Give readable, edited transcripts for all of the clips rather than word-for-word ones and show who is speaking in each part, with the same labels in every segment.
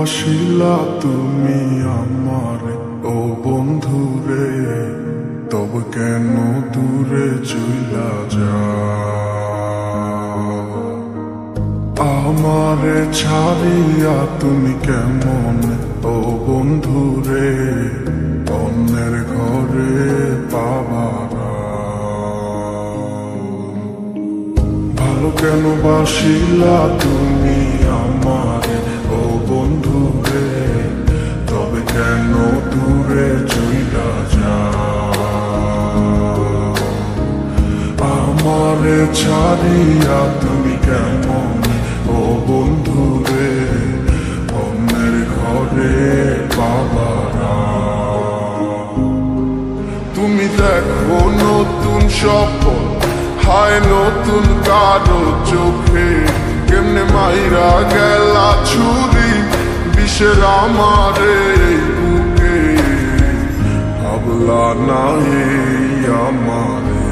Speaker 1: বাসিলা তুমি আমার ও বন্ধু রে, তবে কেন দূরে চইলা যাও? আমারে ছাড়িয়া তুমি কেমন ও বন্ধু রে, অন্যের ঘরে পাবারা। ভালো কেন বাসিলা তুমি আমারে ও বন্ধু রে, তবে কেন দূরে চইলা যাও? আমারে ছাড়িয়া তুমি কেমন ও বন্ধু রে, অন্যের ঘরে বাবারা। তুমি দেখো নতুন স্বপ্ন, হায় নতুন কারো চোখে, কেমনে মাইরা গেলা ছুরি বিষের আমারে বুকে। ভাবলা না এই আমারে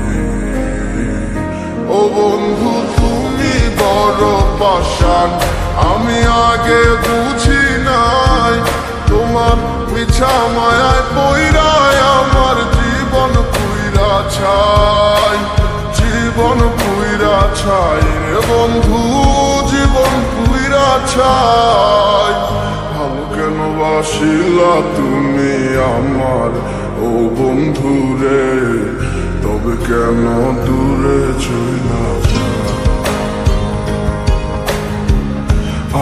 Speaker 1: ও বন্ধু, তুমি বড় পাষাণ, আমি আগে বুঝি নাই। তোমার মিছা মায়ায় পইরায় আমার জীবন পুইরা ছাই, জীবন পুইরা ছাই রে বন্ধু, জীবন পুইরা ছাই। ভালো কেন বাসিলা তুমি আমার ও বন্ধু রে, তবে কেন দূরে চইলা যাও?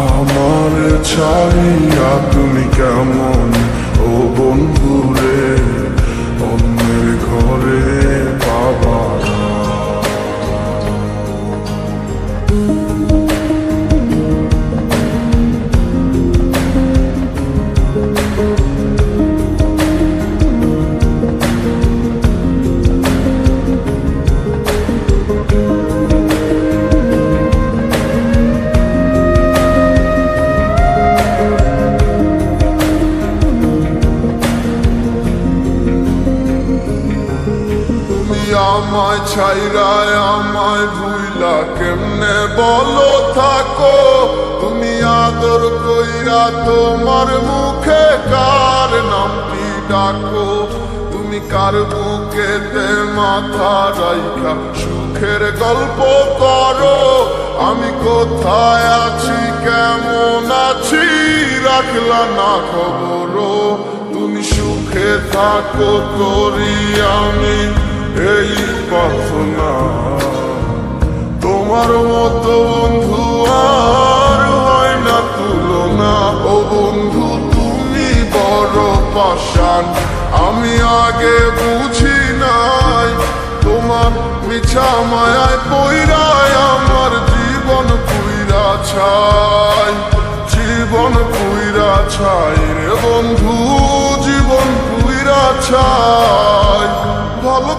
Speaker 1: আমার ছাড়িয়া তুমি কেমন ও বন্ধু রে, অন্যের ঘরে বাবারা। আমায় ছাইরায় আমায় ভুইলা কেমনে বলো থাকো? তুমি আদর কইরা তোমার মুখে কার নামটি ডাকো? তুমি কার বুকেতে মাথা রাইখা সুখের গল্প করো? আমি কোথায় আছি কেমন আছি রাখলা না খবর। তুমি সুখে থাকো করি আমি এই প্রার্থনা, তোমার মতো বন্ধু আর হয় না তুলনা। ও বন্ধু তুমি বড় পাষাণ, আমি আগে বুঝি নাই। তোমার মিছা মায়ায় পইরায় আমার জীবন পুইরা ছাই, জীবন পুইরা ছাই রে বন্ধু, জীবন পুইরা ছাই। ভালো